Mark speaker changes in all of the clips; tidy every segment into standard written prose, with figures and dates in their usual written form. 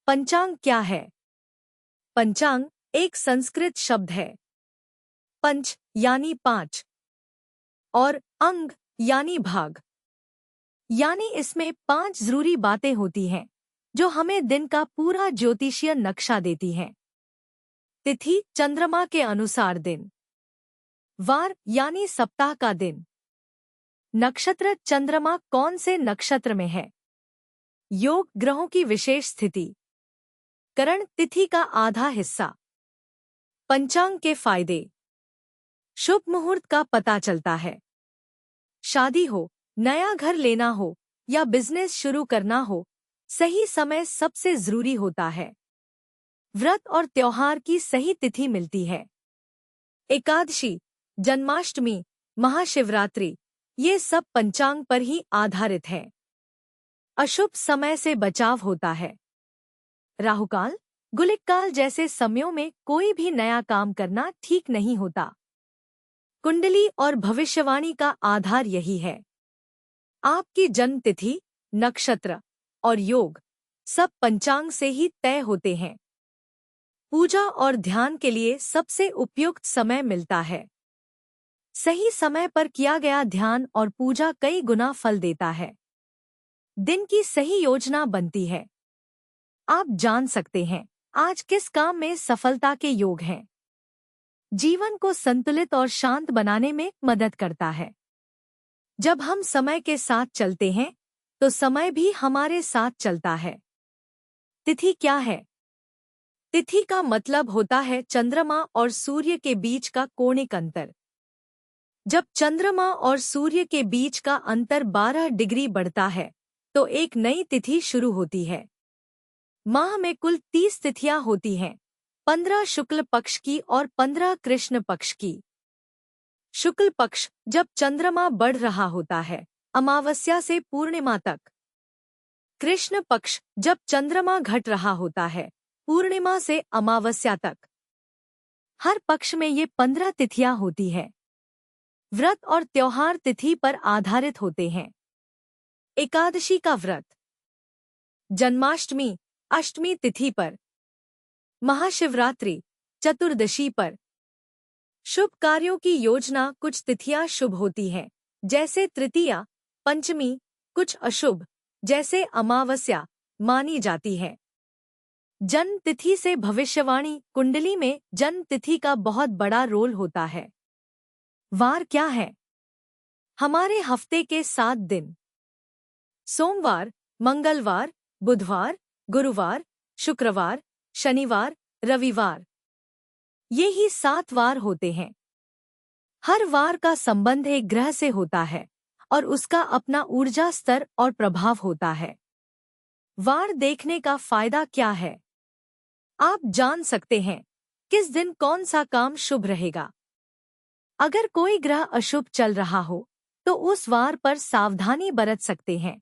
Speaker 1: पंचांग क्या है? पंचांग एक संस्कृत शब्द है। पंच यानी 5 और अंग यानी भाग, यानी इसमें 5 जरूरी बातें होती हैं जो हमें दिन का पूरा ज्योतिषीय नक्शा देती हैं। तिथि चंद्रमा के अनुसार दिन, वार यानी सप्ताह का दिन, नक्षत्र चंद्रमा कौन से नक्षत्र में है, योग ग्रहों की विशेष स्थिति, करण तिथि का आधा हिस्सा। पंचांग के फायदे। शुभ मुहूर्त का पता चलता है। शादी हो, नया घर लेना हो या बिजनेस शुरू करना हो, सही समय सबसे जरूरी होता है। व्रत और त्योहार की सही तिथि मिलती है। एकादशी, जन्माष्टमी, महाशिवरात्रि ये सब पंचांग पर ही आधारित है। अशुभ समय से बचाव होता है। राहुकाल, गुलिककाल जैसे समयों में कोई भी नया काम करना ठीक नहीं होता। कुंडली और भविष्यवाणी का आधार यही है। आपकी जन्म तिथि, नक्षत्र और योग सब पंचांग से ही तय होते हैं। पूजा और ध्यान के लिए सबसे उपयुक्त समय मिलता है। सही समय पर किया गया ध्यान और पूजा कई गुना फल देता है। दिन की सही योजना बनती है। आप जान सकते हैं आज किस काम में सफलता के योग हैं। जीवन को संतुलित और शांत बनाने में मदद करता है। जब हम समय के साथ चलते हैं तो समय भी हमारे साथ चलता है। तिथि क्या है? तिथि का मतलब होता है चंद्रमा और सूर्य के बीच का कोणिक अंतर। जब चंद्रमा और सूर्य के बीच का अंतर 12 डिग्री बढ़ता है तो एक नई तिथि शुरू होती है। माह में कुल 30 तिथियां होती हैं, 15 शुक्ल पक्ष की और 15 कृष्ण पक्ष की। शुक्ल पक्ष जब चंद्रमा बढ़ रहा होता है, अमावस्या से पूर्णिमा तक। कृष्ण पक्ष जब चंद्रमा घट रहा होता है, पूर्णिमा से अमावस्या तक। हर पक्ष में ये 15 तिथियां होती हैं। व्रत और त्योहार तिथि पर आधारित होते हैं। एकादशी का व्रत जन्माष्टमी, अष्टमी तिथि पर, महाशिवरात्रि, चतुर्दशी पर। शुभ कार्यों की योजना कुछ तिथियां शुभ होती हैं, जैसे तृतीया, पंचमी, कुछ अशुभ, जैसे अमावस्या, मानी जाती है। जन्म तिथि से भविष्यवाणी। कुंडली में जन्म तिथि का बहुत बड़ा रोल होता है। वार क्या है? हमारे हफ्ते के 7 दिन। सोमवार, मंगलवार, बुधवार, गुरुवार, शुक्रवार, शनिवार, रविवार। ये ही 7 वार होते हैं। हर वार का संबंध एक ग्रह से होता है और उसका अपना ऊर्जा स्तर और प्रभाव होता है। वार देखने का फायदा क्या है? आप जान सकते हैं किस दिन कौन सा काम शुभ रहेगा। अगर कोई ग्रह अशुभ चल रहा हो तो उस वार पर सावधानी बरत सकते हैं।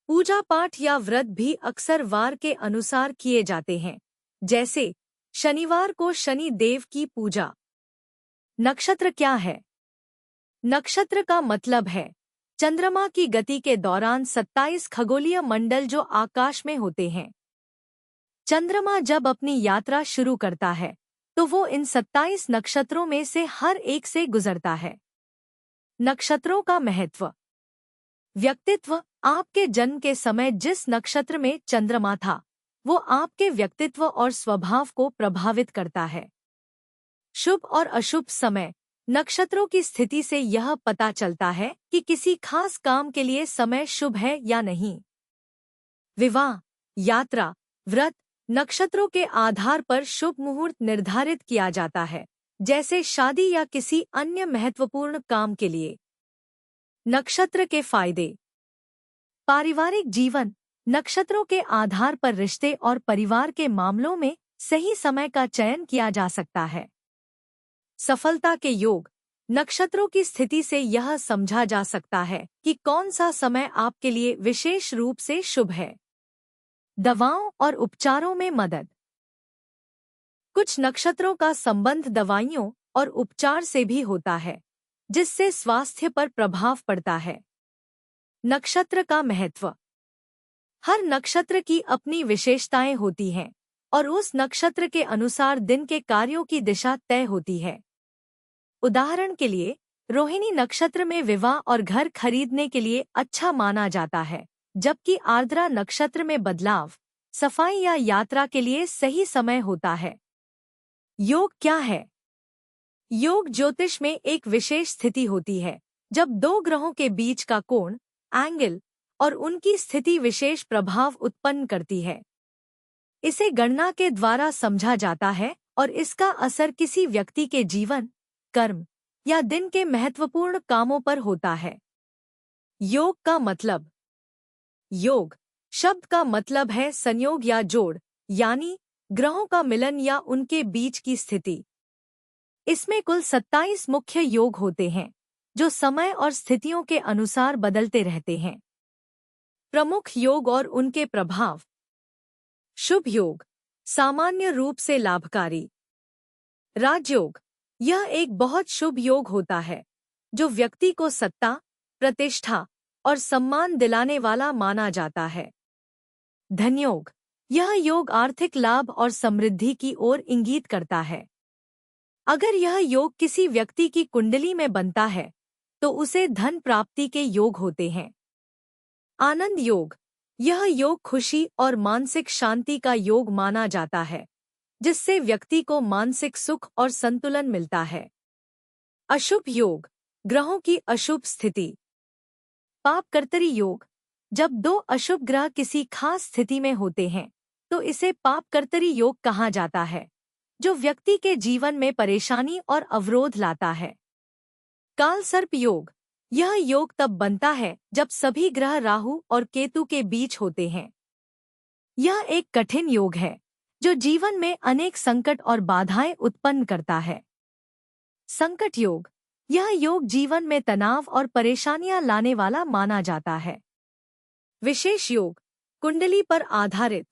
Speaker 1: पूजा पाठ या व्रत भी अक्सर वार के अनुसार किए जाते हैं, जैसे शनिवार को शनि देव की पूजा। नक्षत्र क्या है? नक्षत्र का मतलब है चंद्रमा की गति के दौरान 27 खगोलीय मंडल जो आकाश में होते हैं। चंद्रमा जब अपनी यात्रा शुरू करता है तो वो इन 27 नक्षत्रों में से हर एक से गुजरता है। नक्षत्रों का महत्व। व्यक्तित्व। आपके जन्म के समय जिस नक्षत्र में चंद्रमा था वो आपके व्यक्तित्व और स्वभाव को प्रभावित करता है। शुभ और अशुभ समय। नक्षत्रों की स्थिति से यह पता चलता है कि किसी खास काम के लिए समय शुभ है या नहीं। विवाह, यात्रा, व्रत। नक्षत्रों के आधार पर शुभ मुहूर्त निर्धारित किया जाता है, जैसे शादी या किसी अन्य महत्वपूर्ण काम के लिए। नक्षत्र के फायदे। पारिवारिक जीवन। नक्षत्रों के आधार पर रिश्ते और परिवार के मामलों में सही समय का चयन किया जा सकता है। सफलता के योग। नक्षत्रों की स्थिति से यह समझा जा सकता है कि कौन सा समय आपके लिए विशेष रूप से शुभ है। दवाओं और उपचारों में मदद। कुछ नक्षत्रों का संबंध दवाइयों और उपचार से भी होता है, जिससे स्वास्थ्य पर प्रभाव पड़ता है। नक्षत्र का महत्व। हर नक्षत्र की अपनी विशेषताएं होती हैं और उस नक्षत्र के अनुसार दिन के कार्यों की दिशा तय होती है। उदाहरण के लिए, रोहिणी नक्षत्र में विवाह और घर खरीदने के लिए अच्छा माना जाता है, जबकि आर्द्रा नक्षत्र में बदलाव, सफाई या यात्रा के लिए सही समय होता है। योग क्या है? योग ज्योतिष में एक विशेष स्थिति होती है जब दो ग्रहों के बीच का कोण, एंगल और उनकी स्थिति विशेष प्रभाव उत्पन्न करती है। इसे गणना के द्वारा समझा जाता है और इसका असर किसी व्यक्ति के जीवन, कर्म या दिन के महत्वपूर्ण कामों पर होता है। योग का मतलब। योग शब्द का मतलब है संयोग या जोड़, यानी ग्रहों का मिलन या उनके बीच की स्थिति। इसमें कुल 27 मुख्य योग होते हैं, जो समय और स्थितियों के अनुसार बदलते रहते हैं। प्रमुख योग और उनके प्रभाव। शुभ योग, सामान्य रूप से लाभकारी। राजयोग, यह एक बहुत शुभ योग होता है जो व्यक्ति को सत्ता, प्रतिष्ठा और सम्मान दिलाने वाला माना जाता है। धनयोग, यह योग आर्थिक लाभ और समृद्धि की ओर इंगित करता है। अगर यह योग किसी व्यक्ति की कुंडली में बनता है तो उसे धन प्राप्ति के योग होते हैं। आनंद योग, यह योग खुशी और मानसिक शांति का योग माना जाता है, जिससे व्यक्ति को मानसिक सुख और संतुलन मिलता है। अशुभ योग, ग्रहों की अशुभ स्थिति। पापकर्तरी योग, जब दो अशुभ ग्रह किसी खास स्थिति में होते हैं तो इसे पापकर्तरी योग कहा जाता है, जो व्यक्ति के जीवन में परेशानी और अवरोध लाता है। कालसर्प योग, यह योग तब बनता है जब सभी ग्रह राहु और केतु के बीच होते हैं। यह एक कठिन योग है जो जीवन में अनेक संकट और बाधाएं उत्पन्न करता है। संकट योग, यह योग जीवन में तनाव और परेशानियां लाने वाला माना जाता है। विशेष योग, कुंडली पर आधारित।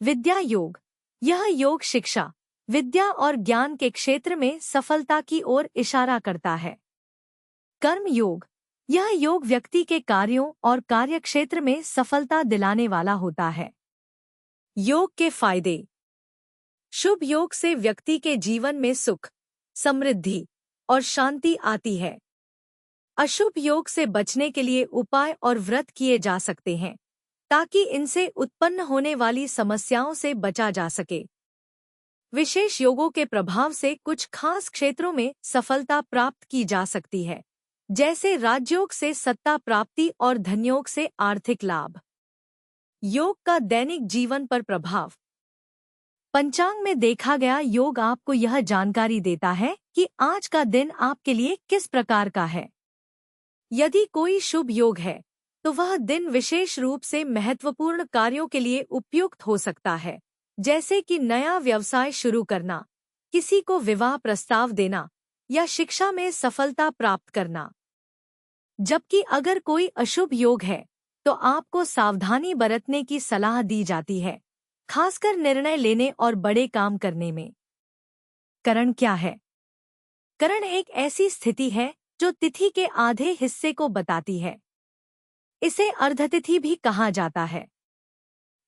Speaker 1: विद्या योग, यह योग शिक्षा, विद्या और ज्ञान के क्षेत्र में सफलता की ओर इशारा करता है। कर्म योग, यह योग व्यक्ति के कार्यों और कार्यक्षेत्र में सफलता दिलाने वाला होता है। योग के फायदे। शुभ योग से व्यक्ति के जीवन में सुख, समृद्धि और शांति आती है। अशुभ योग से बचने के लिए उपाय और व्रत किए जा सकते हैं ताकि इनसे उत्पन्न होने वाली समस्याओं से बचा जा सके। विशेष योगों के प्रभाव से कुछ खास क्षेत्रों में सफलता प्राप्त की जा सकती है, जैसे राजयोग से सत्ता प्राप्ति और धनयोग से आर्थिक लाभ। योग का दैनिक जीवन पर प्रभाव। पंचांग में देखा गया योग आपको यह जानकारी देता है कि आज का दिन आपके लिए किस प्रकार का है। यदि कोई शुभ योग है तो वह दिन विशेष रूप से महत्वपूर्ण कार्यों के लिए उपयुक्त हो सकता है, जैसे कि नया व्यवसाय शुरू करना, किसी को विवाह प्रस्ताव देना या शिक्षा में सफलता प्राप्त करना। जबकि अगर कोई अशुभ योग है तो आपको सावधानी बरतने की सलाह दी जाती है, खासकर निर्णय लेने और बड़े काम करने में। करण क्या है? करण एक ऐसी स्थिति है जो तिथि के आधे हिस्से को बताती है। इसे अर्धतिथि भी कहा जाता है।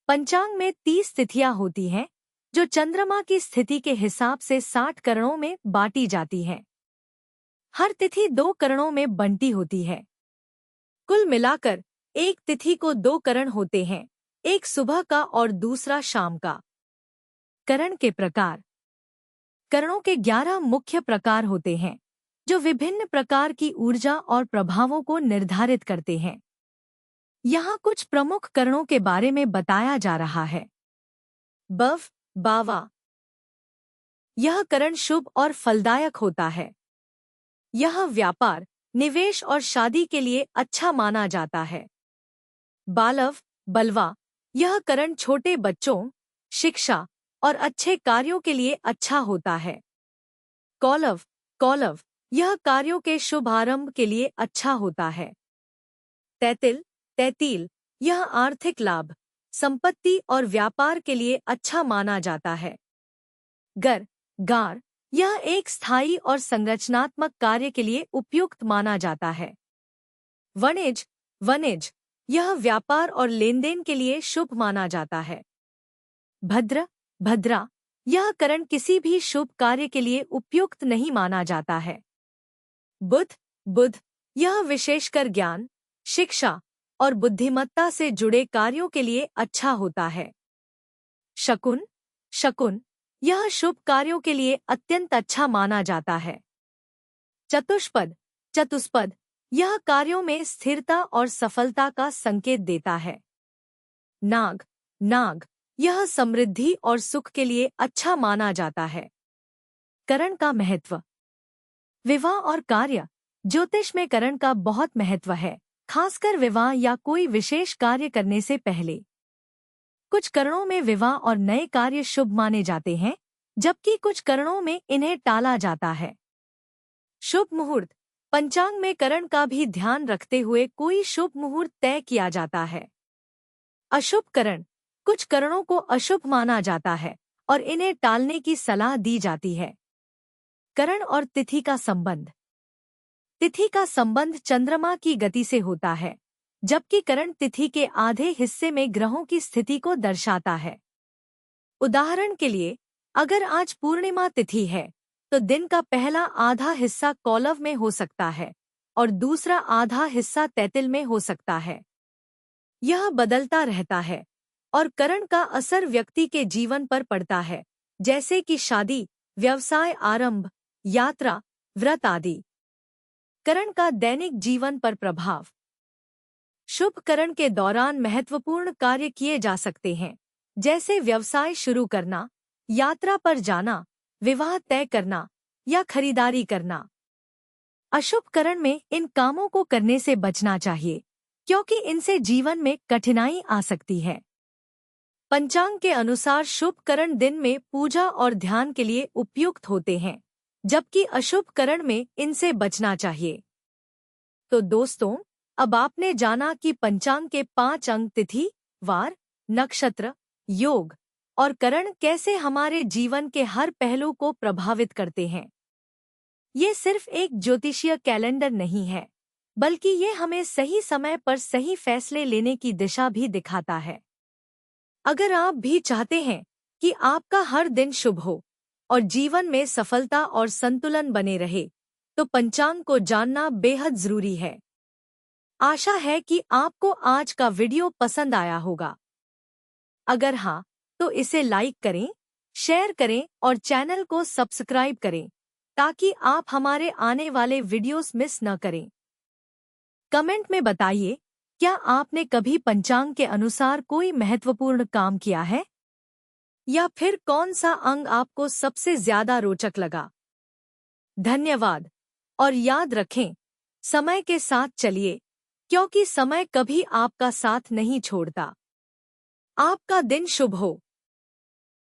Speaker 1: पंचांग में 30 तिथियां होती हैं, जो चंद्रमा की स्थिति के हिसाब से 60 करणों में बांटी जाती हैं। हर तिथि 2 करणों में बंटी होती है। कुल मिलाकर एक तिथि को 2 करण होते हैं, एक सुबह का और दूसरा शाम का। करण के प्रकार। करणों के 11 मुख्य प्रकार होते हैं, जो विभिन्न प्रकार की ऊर्जा और प्रभावों को निर्धारित करते हैं। यहाँ कुछ प्रमुख करणों के बारे में बताया जा रहा है। बव, बावा। यह करण शुभ और फलदायक होता है। यह व्यापार, निवेश और शादी के लिए अच्छा माना जाता है। बालव, बलवा। यह करण छोटे बच्चों, शिक्षा और अच्छे कार्यों के लिए अच्छा होता है। कौलव, कौलव। यह कार्यों के शुभारंभ के लिए अच्छा होता है। तैतिल, तैतील। यह आर्थिक लाभ, संपत्ति और व्यापार के लिए अच्छा माना जाता है। गर, गार। यह एक स्थायी और संरचनात्मक कार्य के लिए उपयुक्त माना जाता है। वणिज, वनिज। यह व्यापार और लेनदेन के लिए शुभ माना जाता है। भद्र, भद्रा, यह करण किसी भी शुभ कार्य के लिए उपयुक्त नहीं माना जाता है। बुध, बुध, यह विशेषकर ज्ञान, शिक्षा और बुद्धिमत्ता से जुड़े कार्यों के लिए अच्छा होता है। शकुन, शकुन, यह शुभ कार्यों के लिए अत्यंत अच्छा माना जाता है। चतुष्पद, चतुष्पद, यह कार्यों में स्थिरता और सफलता का संकेत देता है। नाग, नाग, यह समृद्धि और सुख के लिए अच्छा माना जाता है। करण का महत्व। विवाह और कार्य। ज्योतिष में करण का बहुत महत्व है, खासकर विवाह या कोई विशेष कार्य करने से पहले। कुछ करणों में विवाह और नए कार्य शुभ माने जाते हैं, जबकि कुछ करणों में इन्हें टाला जाता है। शुभ मुहूर्त। पंचांग में करण का भी ध्यान रखते हुए कोई शुभ मुहूर्त तय किया जाता है। अशुभ करण। कुछ करणों को अशुभ माना जाता है और इन्हें टालने की सलाह दी जाती है। करण और तिथि का संबंध। तिथि का संबंध चंद्रमा की गति से होता है, जबकि करण तिथि के आधे हिस्से में ग्रहों की स्थिति को दर्शाता है। उदाहरण के लिए, अगर आज पूर्णिमा तिथि है, तो दिन का पहला आधा हिस्सा कौलव में हो सकता है और दूसरा आधा हिस्सा तैतिल में हो सकता है। यह बदलता रहता है और करण का असर व्यक्ति के जीवन पर पड़ता है, जैसे कि शादी, व्यवसाय आरंभ, यात्रा, व्रत आदि। करण का दैनिक जीवन पर प्रभाव। शुभ करण के दौरान महत्वपूर्ण कार्य किए जा सकते हैं, जैसे व्यवसाय शुरू करना, यात्रा पर जाना, विवाह तय करना या खरीदारी करना। अशुभ करण में इन कामों को करने से बचना चाहिए, क्योंकि इनसे जीवन में कठिनाई आ सकती है। पंचांग के अनुसार शुभ करण दिन में पूजा और ध्यान के लिए उपयुक्त होते हैं, जबकि अशुभ करण में इनसे बचना चाहिए। तो दोस्तों, अब आपने जाना कि पंचांग के 5 अंक तिथि, वार, नक्षत्र, योग और करण कैसे हमारे जीवन के हर पहलू को प्रभावित करते हैं। ये सिर्फ एक ज्योतिषीय कैलेंडर नहीं है, बल्कि ये हमें सही समय पर सही फैसले लेने की दिशा भी दिखाता है। अगर आप भी चाहते हैं कि आपका हर दिन शुभ हो और जीवन में सफलता और संतुलन बने रहे, तो पंचांग को जानना बेहद जरूरी है। आशा है कि आपको आज का वीडियो पसंद आया होगा। अगर हाँ, तो इसे लाइक करें, शेयर करें और चैनल को सब्सक्राइब करें, ताकि आप हमारे आने वाले वीडियोस मिस न करें। कमेंट में बताइए, क्या आपने कभी पंचांग के अनुसार कोई महत्वपूर्ण काम किया है? या फिर कौन सा अंग आपको सबसे ज्यादा रोचक लगा? धन्यवाद और याद रखें, समय के साथ चलिए, क्योंकि समय कभी आपका साथ नहीं छोड़ता। आपका दिन शुभ हो।